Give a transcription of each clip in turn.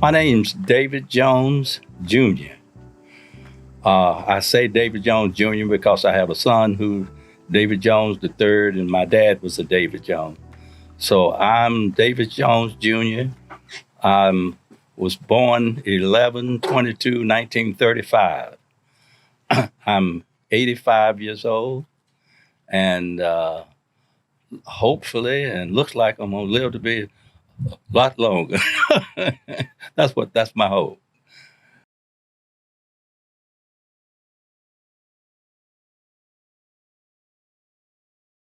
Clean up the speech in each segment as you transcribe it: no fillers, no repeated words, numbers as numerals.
My name's David Jones Jr. I say David Jones Jr. because I have a son who's David Jones III, and my dad was a David Jones. So I'm David Jones Jr. I was born 11/22/1935. I'm 85 years old, and hopefully, and looks like I'm gonna live to be a lot longer. That's my hope.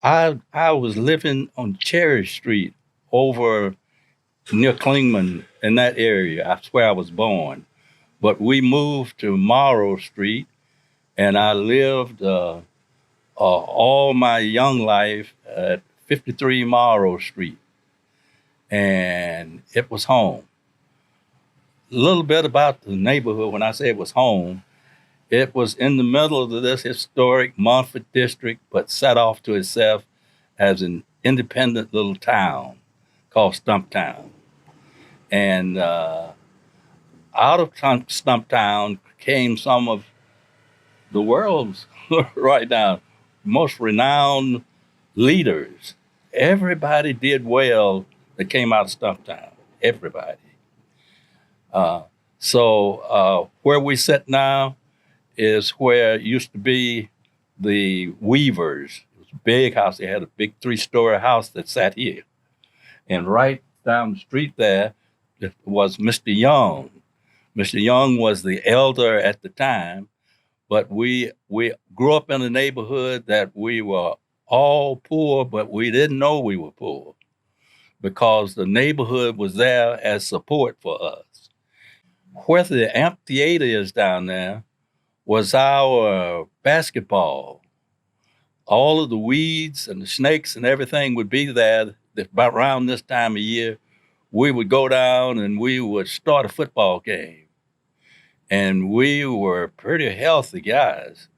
I was living on Cherry Street over near Klingman in that area. That's where I was born. But we moved to Morrow Street, and I lived all my young life at 53 Morrow Street, and it was home. A little bit about the neighborhood when I say it was home. It was in the middle of this historic Montford district, but set off to itself as an independent little town called Stumptown. And out of Stumptown came some of the world's right now most renowned leaders. Everybody did well that came out of Stumptown. Everybody. So where we sit now is where it used to be the Weavers. It was a big house. They had a big 3-story house that sat here. And right down the street there was Mr. Young. Mr. Young was the elder at the time, but we grew up in a neighborhood that we were all poor, but we didn't know we were poor because the neighborhood was there as support for us. Where the amphitheater is down there was our basketball. All of the weeds and the snakes and everything would be there about around this time of year. We would go down and we would start a football game. And we were pretty healthy guys.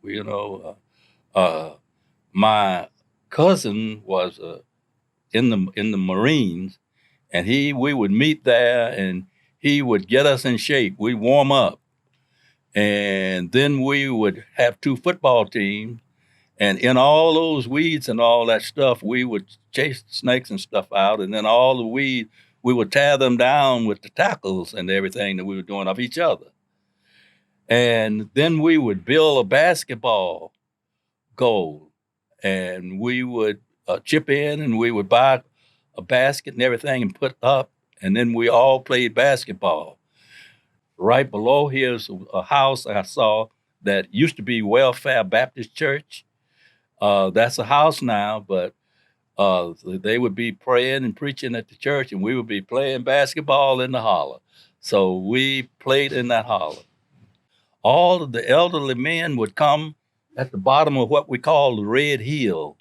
My cousin was in the Marines, and we would meet there, and he would get us in shape. We'd warm up, and then we would have 2 football teams. And in all those weeds and all that stuff, we would chase the snakes and stuff out, and then all the weeds, we would tear them down with the tackles and everything that we were doing of each other. And then we would build a basketball goal, and we would chip in, and we would buy a basket and everything and put up, and then we all played basketball. Right below here's a house I saw that used to be Welfare Baptist Church. That's a house now, but they would be praying and preaching at the church, and we would be playing basketball in the holler. So we played in that holler. All of the elderly men would come at the bottom of what we call the Red Hill.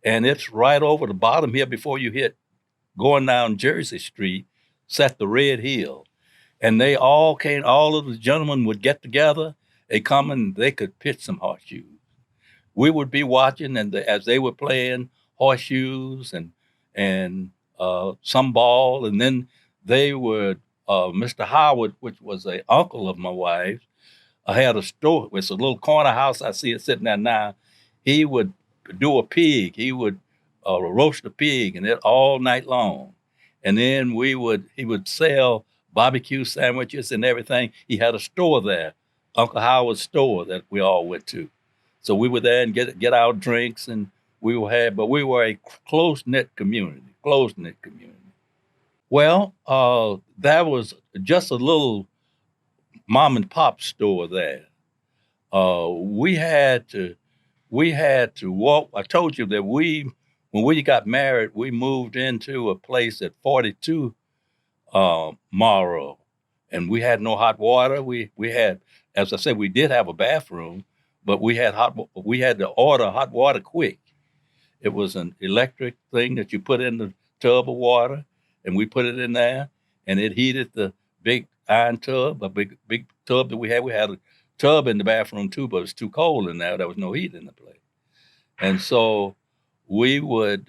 And it's right over the bottom here before you hit going down Jersey Street, set the Red Hill. And they all came, all of the gentlemen would get together. They come and they could pitch some horseshoes. We would be watching, and as they were playing horseshoes and some ball, and then they would, Mr. Howard, which was an uncle of my wife's, I had a store. It's a little corner house. I see it sitting there now. He would do a pig. He would roast a pig, and it all night long. And then he would sell barbecue sandwiches and everything. He had a store there, Uncle Howard's store that we all went to. So we were there and get our drinks, and but we were a close-knit community. Well, that was just a little mom and pop store there. We had to walk. I told you that when we got married, we moved into a place at 42 Morrow, and we had no hot water. We had, as I said, we did have a bathroom, but we had to order hot water quick. It was an electric thing that you put in the tub of water, and we put it in there, and it heated the big iron tub, a big tub that we had. We had a tub in the bathroom too, but it was too cold in there. There was no heat in the place. And so we would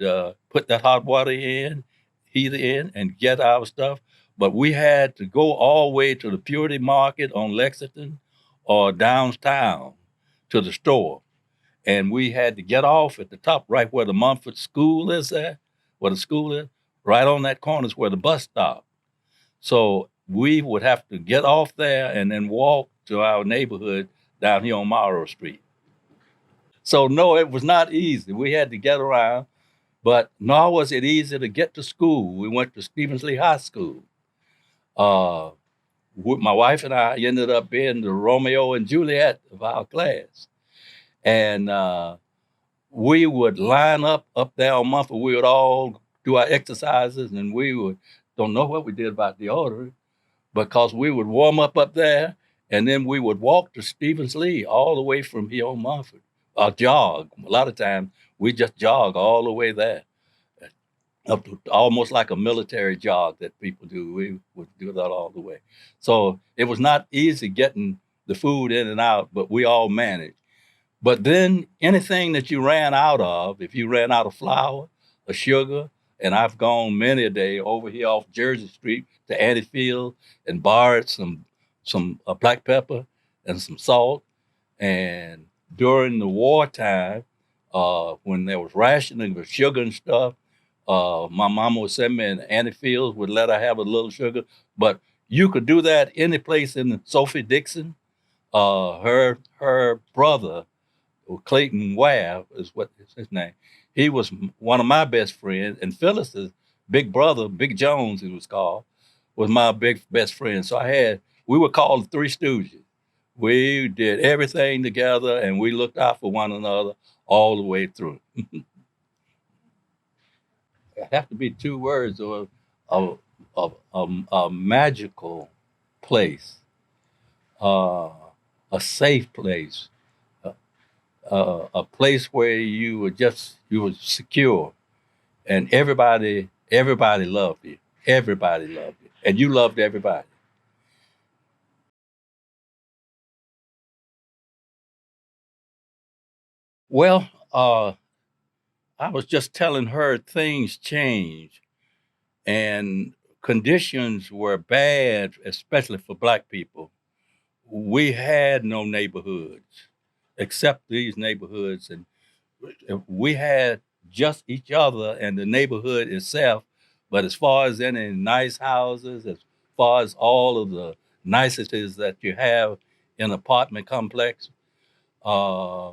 put that hot water in, heat it in, and get our stuff. but we had to go all the way to the Purity Market on Lexington or downtown to the store. And we had to get off at the top, right where the Montford School is there, where the school is, right on that corner is where the bus stop. So we would have to get off there and then walk to our neighborhood down here on Morrow Street. So no, it was not easy. We had to get around, but nor was it easy to get to school. We went to Stevens Lee High School. Uh, my wife and I ended up being the Romeo and Juliet of our class. And we would line up there on Montford. We would all do our exercises, and we would don't know what we did about the order because we would warm up there, and then we would walk to Stevens Lee all the way from here on Montford, or jog. A lot of times we just jog all the way there, up to, almost like a military jog that people do. We would do that all the way. So it was not easy getting the food in and out, but we all managed. But then anything that you ran out of, if you ran out of flour or sugar, and I've gone many a day over here off Jersey Street to Anniefield and borrowed some black pepper and some salt. And during the wartime, when there was rationing of sugar and stuff, my mama would send me in Anniefield, would let her have a little sugar. But you could do that any place in Sophie Dixon. Her brother, Clayton Ware is what is his name. He was one of my best friends, and Phyllis's big brother, Big Jones, he was called, was my big best friend. So we were called the Three Stooges. We did everything together, and we looked out for one another all the way through. It have to be two words or a magical place, uh, a safe place, a place where you were secure, and everybody loved you. Everybody loved you, and you loved everybody. Well, I was just telling her things changed, and conditions were bad, especially for Black people. We had no neighborhoods except these neighborhoods, and we had just each other and the neighborhood itself. But as far as any nice houses, as far as all of the niceties that you have in apartment complex, uh,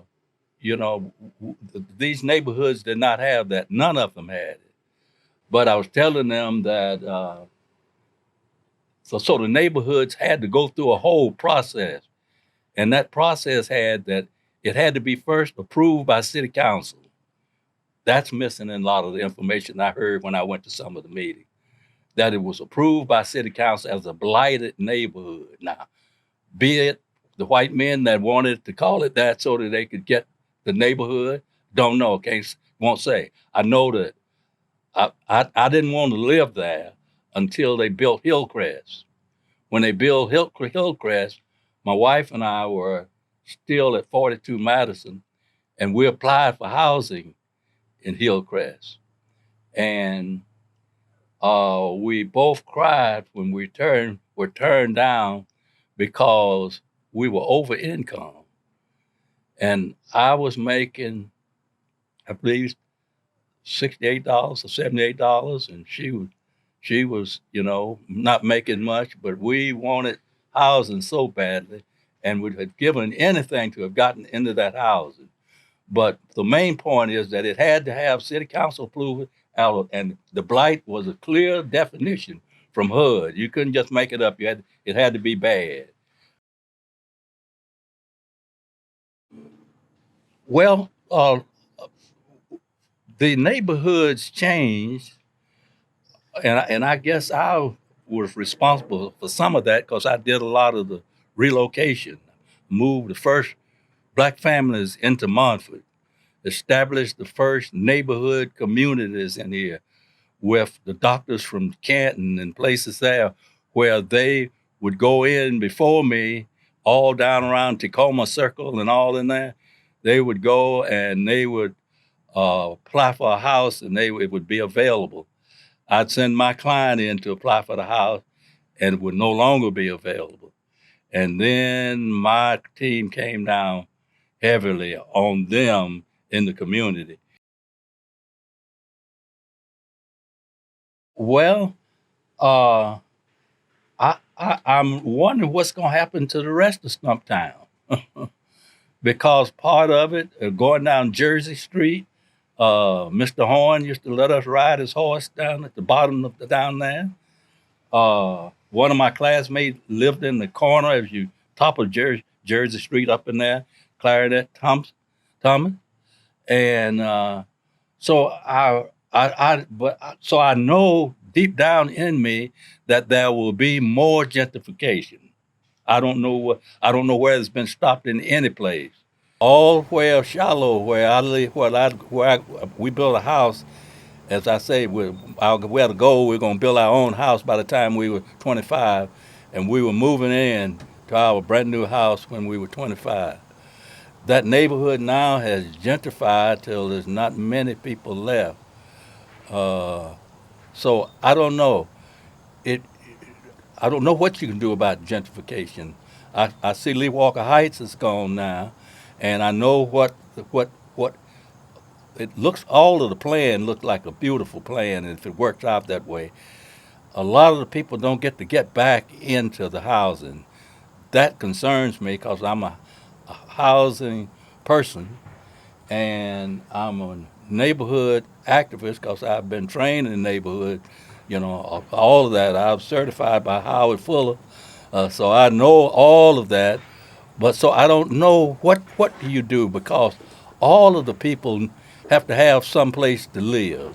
these neighborhoods did not have that. None of them had it. But I was telling them that so the neighborhoods had to go through a whole process, and that process it had to be first approved by city council. That's missing in a lot of the information I heard when I went to some of the meetings. That it was approved by city council as a blighted neighborhood. Now, be it the white men that wanted to call it that so that they could get the neighborhood, don't know, won't say. I know that I didn't want to live there until they built Hillcrest. When they built Hillcrest, my wife and I were still at 42 Madison, and we applied for housing in Hillcrest. And we both cried when were turned down because we were over income. And I was making, I believe, $68 or $78, and she was, not making much, but we wanted housing so badly, and we had given anything to have gotten into that housing. But the main point is that it had to have city council approval, and the blight was a clear definition from HUD. You couldn't just make it up. It had to be bad. Well, the neighborhoods changed, and I guess I was responsible for some of that because I did a lot of the relocation, moved the first Black families into Montford, established the first neighborhood communities in here with the doctors from Canton and places there where they would go in before me, all down around Tacoma Circle and all in there. They would go and they would apply for a house, and it would be available. I'd send my client in to apply for the house, and would no longer be available. And then my team came down heavily on them in the community. Well, uh, I'm wondering what's going to happen to the rest of Stumptown because part of it, going down Jersey Street, Mr. Horn used to let us ride his horse down at the bottom of the down there. One of my classmates lived in the corner as you top of Jersey Street up in there, Clarinet Thomas, and so I know deep down in me that there will be more gentrification. I don't know where it's been stopped in any place. All where shallow where I live, we built a house. As I say, we had a goal. We are going to build our own house by the time we were 25, and we were moving in to our brand new house when we were 25. That neighborhood now has gentrified till there's not many people left. Uh, so I don't know. It. I don't know what you can do about gentrification. I see Lee Walker Heights is gone now, and I know what it looks. All of the plan looked like a beautiful plan, and if it works out that way, a lot of the people don't get back into the housing. That concerns me because I'm a housing person, and I'm a neighborhood activist because I've been trained in the neighborhood. You know, all of that. I'm certified by Howard Fuller, so I know all of that. But so I don't know what do you do because all of the people have to have some place to live,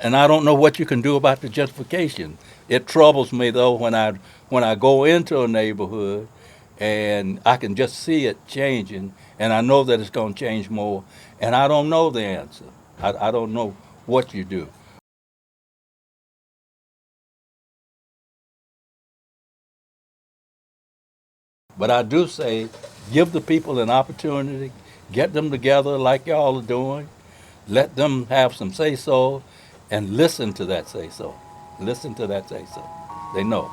and I don't know what you can do about the gentrification. It troubles me though when I go into a neighborhood and I can just see it changing, and I know that it's going to change more, and I don't know the answer. I don't know what you do, but I do say give the people an opportunity, get them together like y'all are doing, let them have some say so, and listen to that say so. Listen to that say so. They know.